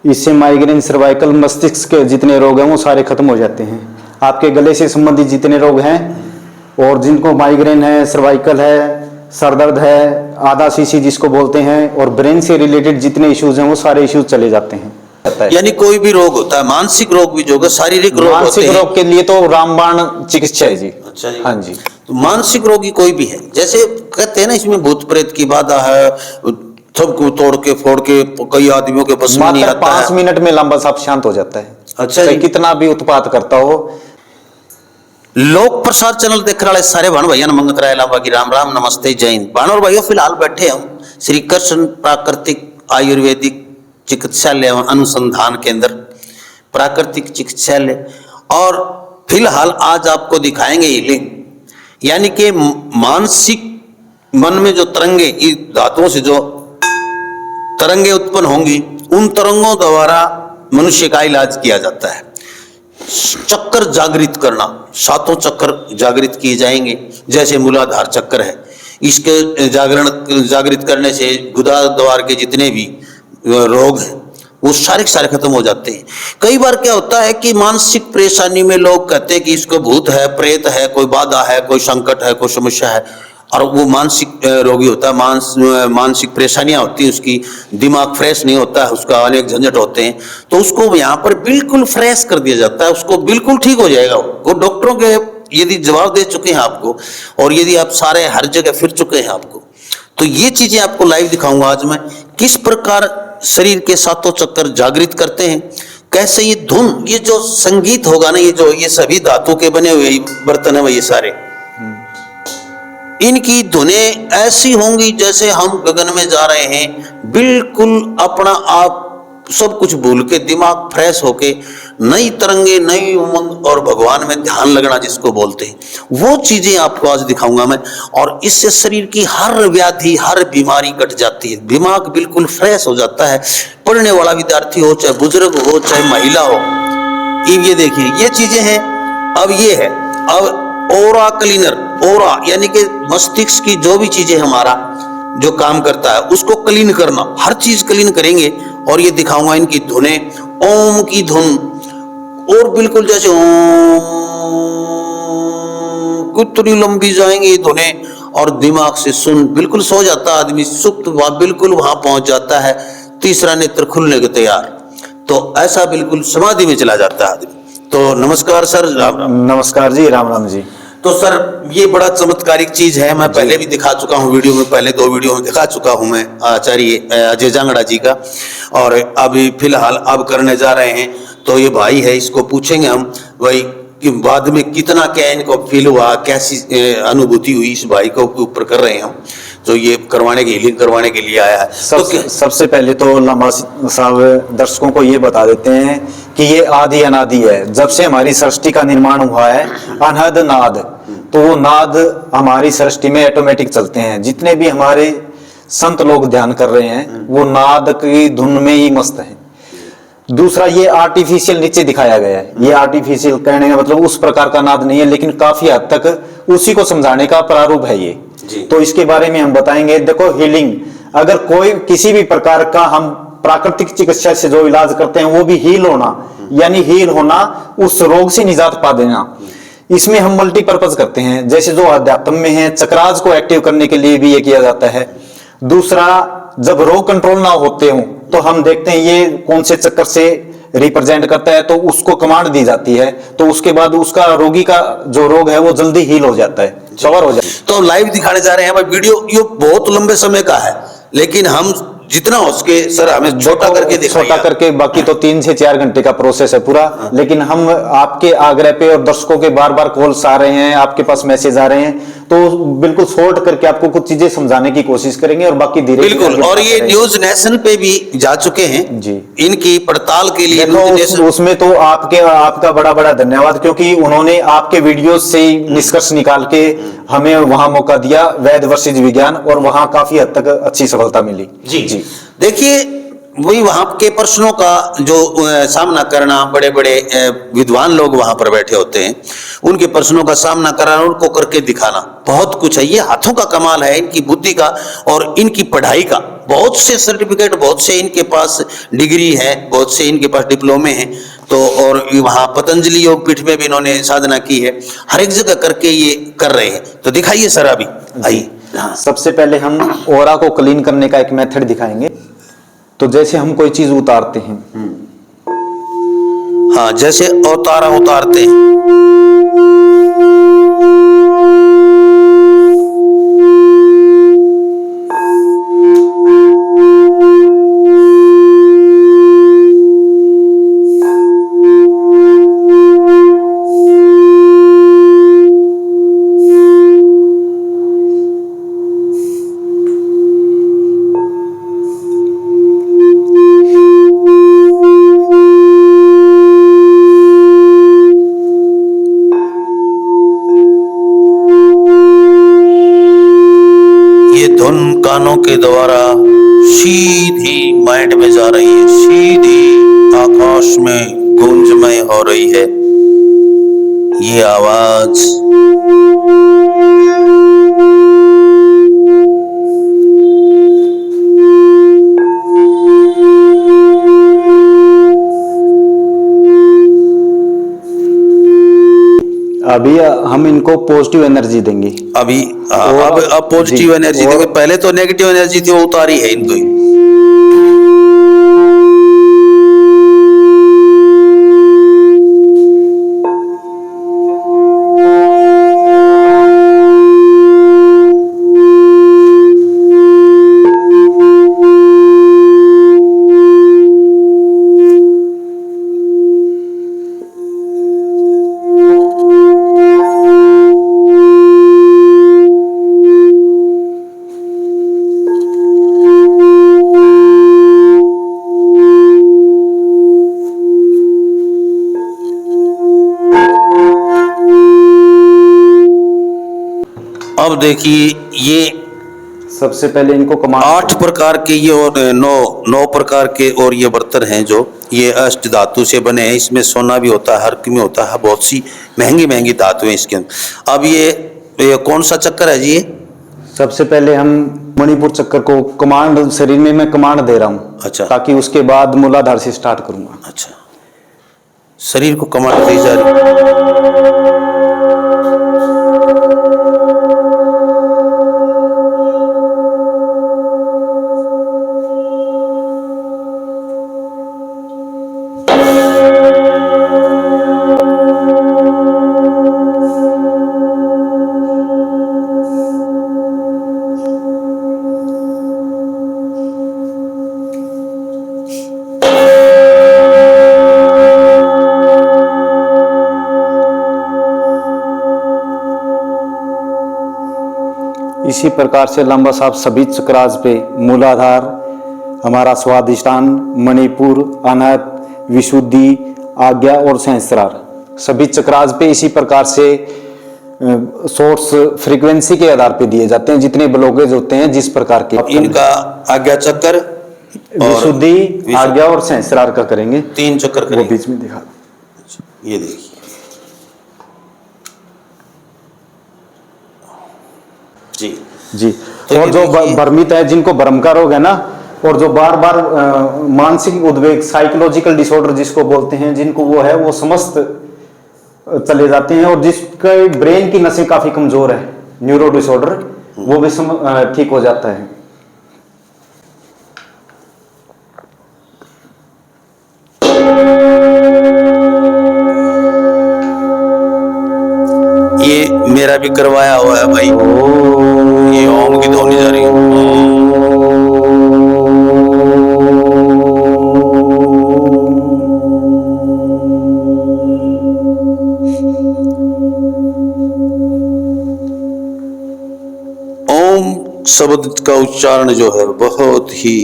इससे migraine, cervical, मस्तिष्क के जितने रोग हैं वो सारे खत्म हो जाते हैं। आपके गले से संबंधित जितने रोग हैं और जिनको माइग्रेन है, सर्वाइकल है, सर दर्द है, आधा सीसी जिसको बोलते हैं, और ब्रेन से रिलेटेड जितने इश्यूज हैं वो सारे इश्यूज चले जाते हैं। यानी कोई भी रोग होता है, मानसिक रोग भी जो होगा, शारीरिक रोग मानसिक रोग के लिए तो रामबाण चिकित्सा है जी। अच्छा जी। हाँ जी। तो मानसिक रोगी कोई भी है, जैसे कहते हैं ना इसमें भूत प्रेत की बाधा है, सबको तोड़ के फोड़ के कई आदमियों के बस में नहीं मात्र आता है। 5 मिनट में लंबा सांप शांत हो जाता है। अच्छा जी। कितना भी उत्पात करता हो। लोक प्रसार चैनल देखने वाले सारे भाण भैया ने मंगत राय लाभा की राम राम, नमस्ते, जय हिंद। भाण और भैया फिलहाल बैठे हम श्री कृष्ण प्राकृतिक आयुर्वेदिक चिकित्सालय एवं अनुसंधान केंद्र, प्राकृतिक चिकित्सालय, और फिलहाल आज आपको दिखाएंगे हीलिंग, यानी कि मानसिक मन में जो तरंगे, इस धातुओं से जो तरंगे उत्पन्न होंगी, उन तरंगों द्वारा मनुष्य का इलाज किया जाता है। चक्कर जागृत करना, 7 चक्कर जागृत किए जाएंगे, जैसे मूलाधार चक्कर है, इसके जागृत करने से गुदा द्वार के जितने भी रोग हैं वो सारे सारे खत्म हो जाते हैं। कई बार क्या होता है कि मानसिक परेशानी में लोग कहते हैं कि इसको भूत है, प्रेत है, कोई बाधा है, कोई संकट है, कोई समस्या है, और वो मानसिक रोगी होता है, मानसिक परेशानियां होती हैं, उसकी दिमाग फ्रेश नहीं होता है, उसका अनेक झंझट होते हैं, तो उसको यहाँ पर बिल्कुल फ्रेश कर दिया जाता है, उसको बिल्कुल ठीक हो जाएगा। वो डॉक्टरों के यदि जवाब दे चुके हैं आपको, और यदि आप सारे हर जगह फिर चुके हैं आपको, तो ये चीजें आपको लाइव दिखाऊंगा आज मैं, किस प्रकार शरीर के 7 चक्कर जागृत करते हैं, कैसे ये धुन, ये जो संगीत होगा ना, ये सभी धातु के बने हुए बर्तन है, ये सारे इनकी धुनें ऐसी होंगी जैसे हम गगन में जा रहे हैं, बिल्कुल अपना आप सब कुछ भूल के, दिमाग फ्रेश होके, नई तरंगे, नई उमंग और भगवान में ध्यान लगना जिसको बोलते हैं, वो चीजें आपको आज दिखाऊंगा मैं। और इससे शरीर की हर व्याधि, हर बीमारी कट जाती है, दिमाग बिल्कुल फ्रेश हो जाता है। पढ़ने वाला विद्यार्थी हो, चाहे बुजुर्ग हो, चाहे महिला हो, ये देखिए ये चीजें हैं। अब ये है, अब ओरा क्लीनर, ओरा यानी कि मस्तिष्क की जो भी चीजें हमारा जो काम करता है उसको क्लीन करना, हर चीज क्लीन करेंगे। और ये दिखाऊंगा इनकी धुनें, ओम की धुन, और बिल्कुल जैसे ओम, कितनी लंबी जाएंगी ये धुनें, और दिमाग से सुन बिल्कुल सो जाता आदमी, सुप्त बिल्कुल वहां पहुंच जाता है, तीसरा नेत्र खुलने के तैयार, तो ऐसा बिल्कुल समाधि में चला जाता है आदमी। तो नमस्कार सर। राम राम। नमस्कार जी, राम राम जी। तो सर ये बड़ा चमत्कारिक चीज है, मैं पहले भी दिखा चुका हूँ वीडियो में, पहले 2 वीडियो में दिखा चुका हूँ मैं आचार्य अजय जांगड़ा जी का, और अभी फिलहाल अब करने जा रहे हैं। तो ये भाई है, इसको पूछेंगे हम भाई कि बाद में कितना क्या इनको फील हुआ, कैसी अनुभूति हुई इस भाई को ऊपर कर रहे हैं हम, तो ये करवाने की हीलिंग करवाने के लिए आया है। सबसे पहले तो लामा साहब दर्शकों को ये बता देते हैं कि ये आदि अनादि है, जब से हमारी सृष्टि का निर्माण हुआ है, अनहद नाद, तो वो नाद हमारी सृष्टि में ऑटोमेटिक चलते हैं। जितने भी हमारे संत लोग ध्यान कर रहे हैं वो नाद की धुन में ही मस्त है। दूसरा, ये आर्टिफिशियल नीचे दिखाया गया है, ये आर्टिफिशियल कहने का मतलब उस प्रकार का नाद नहीं है, लेकिन काफी हद तक उसी को समझाने का प्रारूप है ये। तो इसके बारे में हम बताएंगे। देखो, हीलिंग, अगर कोई किसी भी प्रकार का हम प्राकृतिक चिकित्सा से जो इलाज करते हैं वो भी हील होना, यानी हील होना, उस रोग से निजात पा देना, इसमें हम मल्टीपर्पज करते हैं। जैसे जो अध्यात्म में है, चक्रास को एक्टिव करने के लिए भी ये किया जाता है। दूसरा, जब रोग कंट्रोल ना होते हो तो हम देखते हैं ये कौन से चक्कर से रिप्रेजेंट करता है, तो उसको कमांड दी जाती है, तो उसके बाद उसका रोगी का जो रोग है वो जल्दी हील हो जाता है, कवर हो जाता है। तो लाइव दिखाने जा रहे हैं भाई, वीडियो ये बहुत लंबे समय का है, लेकिन हम जितना हो सके सर हमें छोटा करके दिखाइए। छोटा करके, बाकी तो 3 से 4 घंटे का प्रोसेस है पूरा, लेकिन हम आपके आग्रह पे और दर्शकों के बार बार कॉल्स आ रहे हैं, आपके पास मैसेज आ रहे हैं, तो बिल्कुल शॉर्ट करके आपको कुछ चीजें समझाने की कोशिश करेंगे, और बाकी धीरे बिल्कुल। और ये न्यूज नेशन पे भी जा चुके हैं जी, इनकी पड़ताल के लिए। उसमें तो आपका बड़ा बड़ा धन्यवाद, क्योंकि उन्होंने आपके वीडियो से निष्कर्ष निकाल के हमें वहां मौका दिया, वैद्य वर्सेज विज्ञान, और वहां काफी हद तक अच्छी सफलता मिली। जी देखिए, वही वहां के प्रश्नों का जो सामना करना, बड़े बड़े विद्वान लोग वहां पर बैठे होते हैं, उनके प्रश्नों का सामना कराना, उनको करके दिखाना, बहुत कुछ है। ये हाथों का कमाल है, इनकी बुद्धि का और इनकी पढ़ाई का। बहुत से सर्टिफिकेट, बहुत से इनके पास डिग्री है, बहुत से इनके पास डिप्लोमे हैं। तो और वहाँ पतंजलि योगपीठ में भी इन्होंने साधना की है। हर एक जगह करके ये कर रहे हैं। तो दिखाइए सर अभी, आइए। हाँ, सबसे पहले हम ऑरा को क्लीन करने का एक मेथड दिखाएंगे। तो जैसे हम कोई चीज उतारते हैं, हाँ, जैसे अवतारा उतारते हैं। धुन कानों के द्वारा सीधी माइंड में जा रही है, सीधी आकाश में गूंजमय हो रही है ये आवाज। अभी हम इनको पॉजिटिव एनर्जी देंगे। अभी अब पॉजिटिव एनर्जी देंगे। पहले तो नेगेटिव एनर्जी थी, वो उतारी है इनको ही। अब देखिए ये सबसे पहले इनको कमांड 8 प्रकार के ये और 9 प्रकार के और ये बर्तन हैं जो ये अष्ट धातु से बने हैं। इसमें सोना भी होता है, हर्क में होता है, बहुत सी महंगी महंगी धातु है इसके अंदर। अब ये कौन सा चक्कर है जी? ये सबसे पहले हम मणिपुर चक्कर को कमांड, शरीर में मैं कमांड दे रहा हूँ। अच्छा। ताकि उसके बाद मूलाधार से स्टार्ट करूंगा। अच्छा, शरीर को कमांड दी जा रही। इसी प्रकार से लंबा सांप सभी चक्रास पे मूलाधार, हमारा स्वादिष्टान, मणिपुर, अनाहत, विशुद्धि, आज्ञा और सहस्त्रार, सभी चक्रास पे इसी प्रकार से सोर्स फ्रीक्वेंसी के आधार पे दिए जाते हैं। जितने ब्लॉकेज होते हैं जिस प्रकार के, इनका आज्ञा चक्कर, विशुद्धि, आज्ञा और सहस्त्रार का करेंगे। 3 चक्कर करेंगे। वो बीच में दिखा, ये देखिए जी। तो और जो भ्रमित है, जिनको भ्रम का रोग है ना, और जो बार बार मानसिक उद्वेग, साइकोलॉजिकल डिसऑर्डर जिसको बोलते हैं, जिनको वो है, वो समस्त चले जाते हैं। और जिसका ब्रेन की नसें काफी कमजोर है, न्यूरो डिसऑर्डर, वो भी ठीक हो जाता है। ये मेरा भी करवाया हुआ है भाई। ये ओम की ध्वनि जा रही है। ओम शब्द का उच्चारण जो है बहुत ही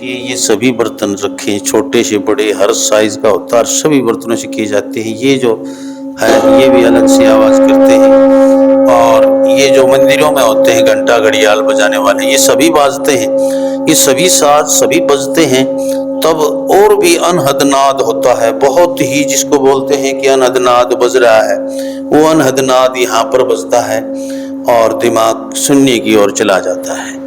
ये सभी बर्तन रखे हैं, छोटे से बड़े हर साइज का होता है, सभी बर्तनों से किए जाते हैं। ये जो है ये भी अलग से आवाज करते हैं। और ये जो मंदिरों में होते हैं घंटा घड़ियाल बजाने वाले, ये सभी बाजते हैं, ये सभी साज सभी बजते हैं, तब और भी अनहद नाद होता है, बहुत ही, जिसको बोलते हैं कि अनहद नाद बज रहा है, वो अनहद नाद यहाँ पर बजता है और दिमाग शून्य की ओर चला जाता है।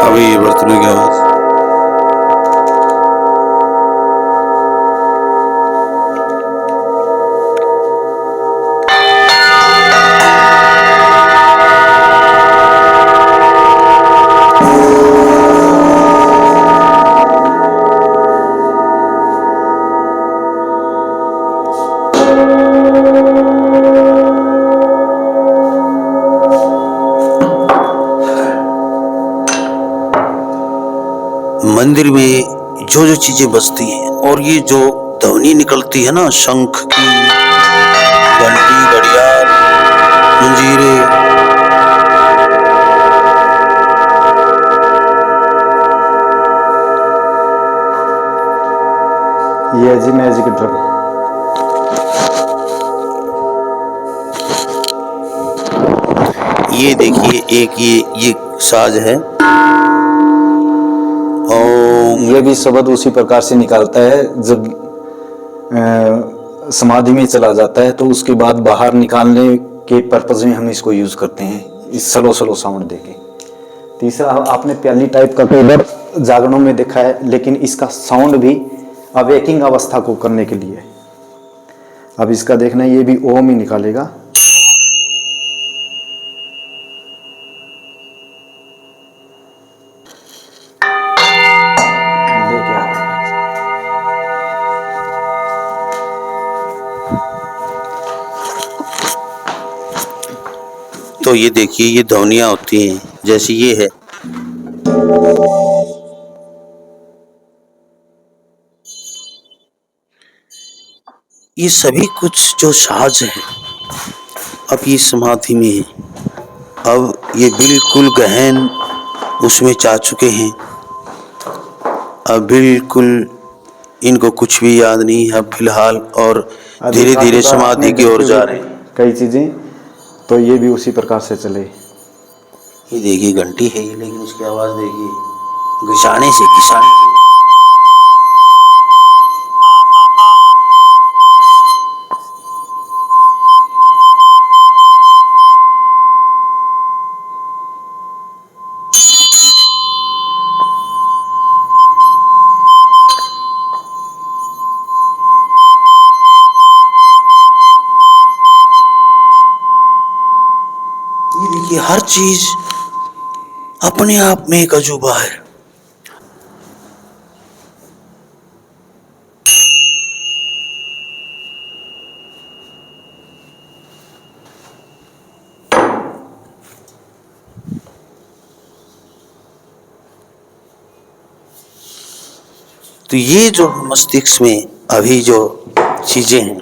अभी बर्तनों की आवाज, मंदिर में जो जो चीजें बजती हैं और ये जो ध्वनि निकलती है ना, शंख की, घंटी, घड़ियाल, मंजीरे, ये है जी मैजिक ड्रम। ये देखिए एक ये साज है, ये भी शब्द उसी प्रकार से निकालता है। जब समाधि में चला जाता है तो उसके बाद बाहर निकालने के पर्पज में हम इसको यूज करते हैं, इस स्लो स्लो साउंड देके। तीसरा, आपने प्याली टाइप का इधर जागरणों में देखा है, लेकिन इसका साउंड भी अवेकिंग अवस्था को करने के लिए। अब इसका देखना, ये भी ओम ही निकालेगा। तो ये देखिए ये ध्वनियाँ होती हैं, जैसे ये है, ये सभी कुछ जो साज है अब ये समाधि में है, अब ये बिल्कुल गहन उसमें जा चुके हैं, अब बिल्कुल इनको कुछ भी याद नहीं है फिलहाल, और धीरे धीरे समाधि की ओर जा रहे हैं। कई चीजें तो ये भी उसी प्रकार से चले। ये देखिए घंटी है ये, लेकिन उसकी आवाज देखिए घिसाने से घिसाने से। ये देखिए हर चीज अपने आप में एक अजूबा है। तो ये जो मस्तिष्क में अभी जो चीजें हैं,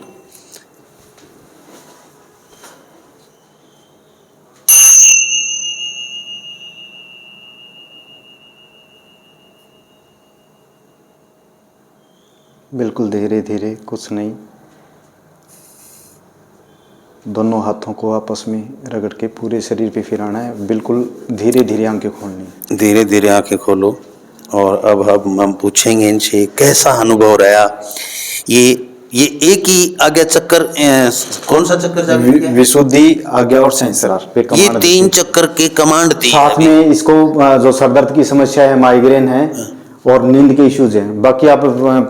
बिल्कुल धीरे धीरे, कुछ नहीं, दोनों हाथों को आपस में रगड़ के पूरे शरीर पे फिराना है। बिल्कुल धीरे धीरे आंखें खोलनी है। धीरे धीरे आंखें खोलो। और अब हम पूछेंगे इनसे कैसा अनुभव रहा। ये एक ही आज्ञा चक्कर, कौन सा चक्कर जागृत है? विशुद्धि, आज्ञा और संसार पे ये 3 चक्कर के कमांड दी साथ में। इसको जो सरदर्द की समस्या है, माइग्रेन है और नींद के इश्यूज हैं। बाकी आप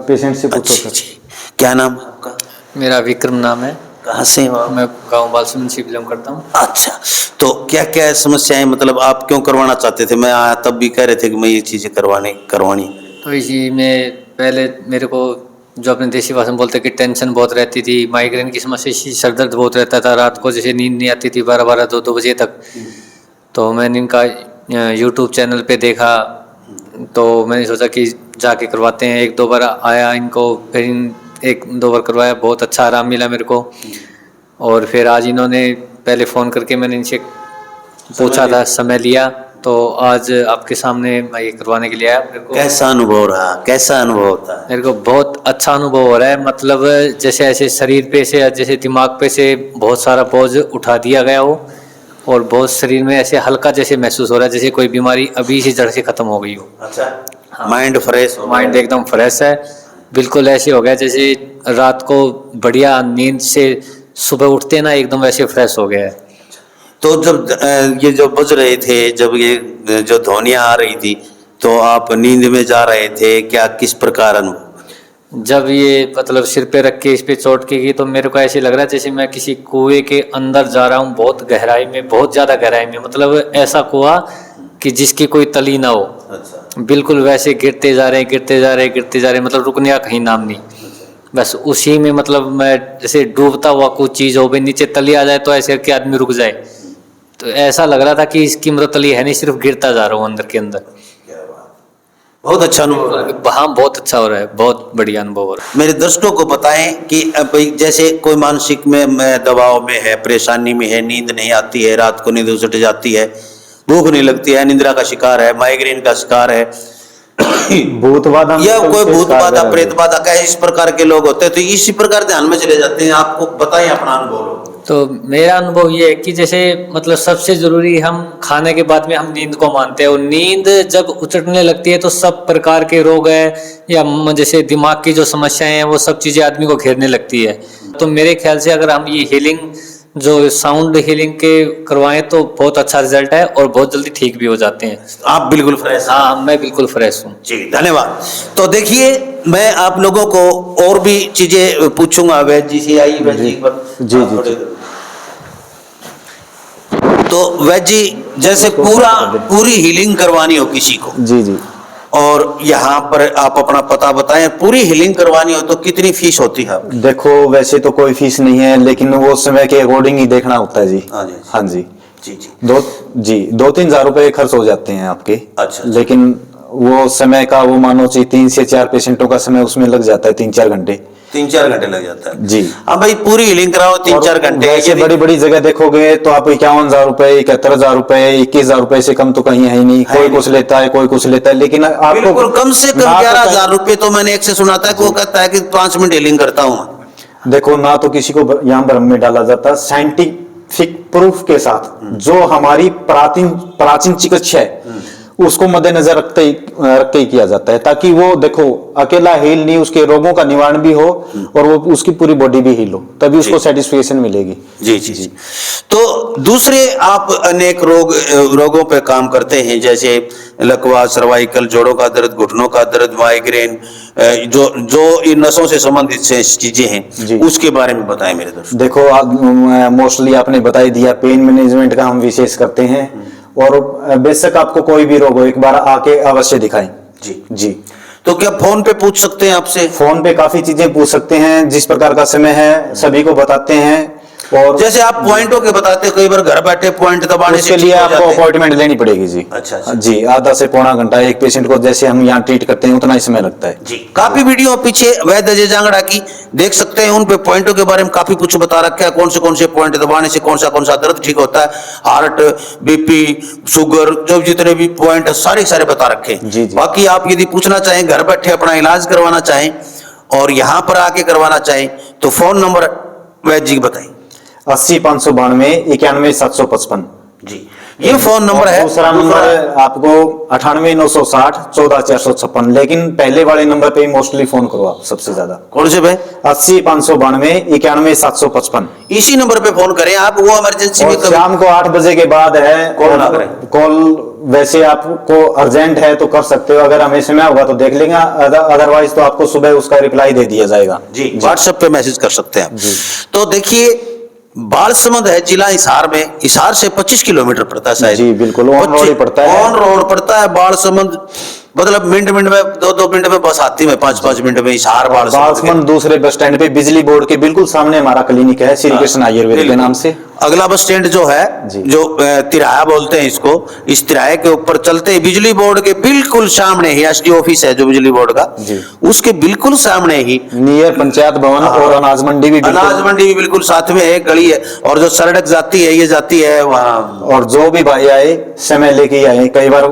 पेशेंट से पूछो। अच्छा, क्या नाम है आपका? मेरा विक्रम नाम है। कहाँ से हो आप? मैं गांव बालसुमन से बिलोंग करता हूँ। अच्छा, तो क्या क्या समस्याएं, मतलब आप क्यों करवाना चाहते थे? मैं आया तब भी कह रहे थे कि मैं ये चीजें करवानी। तो इसी में पहले मेरे को जो अपने देसी भाषा में बोलते हैं कि टेंशन बहुत रहती थी, माइग्रेन की समस्या, इसी सर दर्द बहुत रहता था, रात को जैसे नींद नहीं आती थी 12-12 2-2 बजे तक। तो मैंने इनका यूट्यूब चैनल पे देखा, तो मैंने सोचा कि जाके करवाते हैं। 1-2 बार आया इनको, फिर 1-2 बार करवाया, बहुत अच्छा आराम मिला मेरे को। और फिर आज इन्होंने पहले फ़ोन करके मैंने इनसे पूछा था, समय लिया, तो आज आपके सामने मैं ये करवाने के लिए आया। मेरे को कैसा अनुभव रहा, कैसा अनुभव होता है? मेरे को बहुत अच्छा अनुभव हो रहा है। मतलब जैसे ऐसे शरीर पे से, जैसे दिमाग पे से बहुत सारा बोझ उठा दिया गया हो, और बहुत शरीर में ऐसे हल्का जैसे महसूस हो रहा है, जैसे कोई बीमारी अभी से जड़ से खत्म हो गई हो। अच्छा, माइंड फ्रेश हो, माइंड एकदम फ्रेश है, बिल्कुल ऐसे हो गया जैसे रात को बढ़िया नींद से सुबह उठते ना, एकदम वैसे फ्रेश हो गया है। तो जब ये जो बज रहे थे, जब ये जो ध्वनियां आ रही थी, तो आप नींद में जा रहे थे क्या, किस प्रकार अनुभव? जब ये मतलब सिर पे रख के इस पे चोट की गई, तो मेरे को ऐसे लग रहा है जैसे मैं किसी कुएं के अंदर जा रहा हूँ, बहुत गहराई में, बहुत ज़्यादा गहराई में। मतलब ऐसा कुआं कि जिसकी कोई तली ना हो। अच्छा, बिल्कुल वैसे गिरते जा रहे हैं, गिरते जा रहे हैं, गिरते जा रहे हैं, मतलब रुकने का कहीं नाम नहीं। बस उसी में, मतलब मैं जैसे डूबता हुआ कुछ चीज़ हो गई, नीचे तली आ जाए तो ऐसे कि आदमी रुक जाए। तो ऐसा लग रहा था कि इसकी मतलब तली है नहीं, सिर्फ गिरता जा रहा हूँ अंदर के अंदर। बहुत अच्छा अनुभव रहा। हाँ, बहुत अच्छा हो रहा है, बहुत बढ़िया अनुभव हो रहा है। मेरे दर्शकों को बताएं कि भाई जैसे कोई मानसिक में दबाव में है, परेशानी में है, नींद नहीं आती है, रात को नींद उजट जाती है, भूख नहीं लगती है, निद्रा का शिकार है, माइग्रेन का शिकार है, भूत बाधा या तो कोई विशेष भूत बाधा, कार्य है। प्रेत बाधा का, इस प्रकार के लोग होते हैं, तो इसी प्रकार ध्यान में चले जाते हैं। आपको बताएं अपना अनुभव। तो मेरा अनुभव ये है कि जैसे मतलब सबसे जरूरी, हम खाने के बाद में हम नींद को मानते हैं, और नींद जब उचटने लगती है तो सब प्रकार के रोग है, या जैसे दिमाग की जो समस्याएं हैं, वो सब चीजें आदमी को घेरने लगती है। तो मेरे ख्याल से अगर हम ये हीलिंग, जो साउंड हीलिंग के करवाएं, तो बहुत अच्छा रिजल्ट है, और बहुत जल्दी ठीक भी हो जाते हैं। आप बिल्कुल फ्रेश? हाँ, मैं बिल्कुल फ्रेश हूँ जी, धन्यवाद। तो देखिए, मैं आप लोगों को और भी चीजें पूछूंगा। वैद्य जी से आई, वैद्य जी पर जी, जी, जी। तो वैद्य जी, जैसे पूरी हीलिंग करवानी हो किसी को, जी जी, और यहाँ पर आप अपना पता बताएं, पूरी हीलिंग करवानी हो तो कितनी फीस होती है? देखो वैसे तो कोई फीस नहीं है, लेकिन वो समय के अकॉर्डिंग ही देखना होता है जी। हाँ जी, हाँ जी जी जी। 2-3 हजार रुपए खर्च हो जाते हैं आपके। अच्छा। लेकिन वो समय का, वो मानो चाहिए 3 से 4 पेशेंटों का समय उसमें लग जाता है, 3-4 घंटे। 3-4 घंटे लग जाता है जी। हाँ भाई, पूरी हीलिंग कराओ 3-4 घंटे। ऐसे बड़ी बड़ी जगह देखोगे तो आप 51,000 रुपए, 71,000 रुपए, 21,000 रुपए से कम तो कहीं है ही नहीं। कोई कुछ लेता है, कोई कुछ लेता है, लेकिन आपको बिल्कुल कम से कम ना तो 11,000 रुपए तो मैंने एक से सुना था कि वो कहता है कि 5 मिनट हीलिंग करता हूँ। देखो, ना तो किसी को यहाँ भ्रम में डाला जाता, साइंटिफिक प्रूफ के साथ जो हमारी प्राचीन चिकित्सा है उसको मद्देनजर रख के ही किया जाता है, ताकि वो देखो अकेला हील नहीं, उसके रोगों का निवारण भी हो और वो उसकी पूरी बॉडी भी हील हो, तभी उसको सेटिस्फेक्शन मिलेगी। जी जी जी। तो दूसरे आप अनेक रोगों पे काम करते हैं, जैसे लकवा, सर्वाइकल, जोड़ों का दर्द, घुटनों का दर्द, माइग्रेन, जो इन नसों से संबंधित चीजें हैं, उसके बारे में बताएं मेरे दर्शक। देखो, मोस्टली आपने बता ही दिया, पेन मैनेजमेंट का हम विशेष करते हैं, और बेशक आपको कोई भी रोग हो, एक बार आके अवश्य दिखाएं। जी जी। तो क्या फोन पे पूछ सकते हैं आपसे? फोन पे काफी चीजें पूछ सकते हैं, जिस प्रकार का समय है सभी को बताते हैं। और जैसे आप पॉइंटों के बताते हैं, कई बार घर बैठे पॉइंट दबाने से उसके लिए आपको अपॉइंटमेंट लेनी पड़ेगी जी। अच्छा, अच्छा। जी, आधा से पौना घंटा एक पेशेंट को जैसे हम यहाँ ट्रीट करते हैं उतना ही समय लगता है जी। काफी वीडियो पीछे वैद्य अजय जांगड़ा की देख सकते हैं, उन पे पॉइंटों के बारे में काफी कुछ बता रखा है, कौन से पॉइंट दबाने से कौन सा दर्द ठीक होता है, हार्ट, बीपी, शुगर, जो जितने भी पॉइंट सारे बता रखे हैं। जी, जी। बाकी आप यदि पूछना चाहें, घर बैठे अपना इलाज करवाना चाहें और यहाँ पर आके करवाना चाहें, तो फोन नंबर वैद्य जी बताइए। 80 592 91 755। जी। ये फोन नंबर है। दूसरा नंबर आपको 98 960 14 456, लेकिन पहले वाले नंबर पे ही मोस्टली फोन करो आप सबसे ज्यादा। कौन से भाई? 80 592 91 755। इसी नंबर पे फोन करें आप, वो इमरजेंसी में और कभी शाम को 8 बजे के बाद है कॉल ना करें। कॉल वैसे आपको अर्जेंट है तो कर सकते हो, अगर हमें समय होगा तो देख लेंगे, अदरवाइज तो आपको सुबह उसका रिप्लाई दे दिया जाएगा। जी व्हाट्सएप पे मैसेज कर सकते हैं। तो देखिए बालसमंद है जिला हिसार में, हिसार से 25 किलोमीटर पड़ता है शायद। जी बिल्कुल, ऑन रोड ही पड़ता है। ऑन रोड पड़ता है बालसमंद, मतलब मिनट में 2 मिनट में बस आती है, 5 मिनट में हिसार बालसमंद दूसरे बस स्टैंड पे बिजली बोर्ड के बिल्कुल सामने हमारा क्लिनिक है, श्री कृष्ण आयुर्वेद के नाम से। अगला बस स्टैंड जो है, जी। जो तिराया बोलते हैं इसको, इस तिराहे के ऊपर चलते ही बिजली बोर्ड के बिल्कुल सामने ही एसडी ऑफिस है जो बिजली बोर्ड का, जी। उसके बिल्कुल सामने ही नियर पंचायत भवन और अनाज मंडी भी बिल्कुल। अनाज मंडी भी बिल्कुल साथ में है, गली है, और जो सड़क जाती है ये जाती है वहाँ। और जो भी भाई आए समय लेके ही आए, कई बार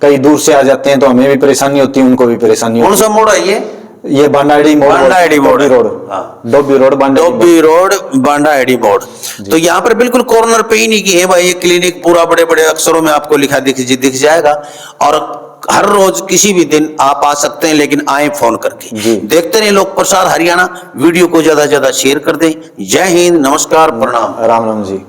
कई दूर से आ जाते हैं तो हमें भी परेशानी होती है, उनको भी परेशानी कौन होती सा मोड़ है ये? है। ये बांडाडी मोड़, बांडाडी मोड़। डोबी रोड, हाँ। डोबी रोड, डोबी रोड, बांडा एडी मोड़। तो यहाँ पर बिल्कुल कॉर्नर पे ही नहीं की है भाई, ये क्लिनिक पूरा बड़े बड़े अक्षरों में आपको लिखा दिख जाएगा। और हर रोज किसी भी दिन आप आ सकते हैं, लेकिन आए फोन करके। जी। देखते रहे लोक प्रसार हरियाणा, वीडियो को ज्यादा से ज्यादा शेयर कर दें। जय हिंद, नमस्कार, प्रणाम। राम राम जी।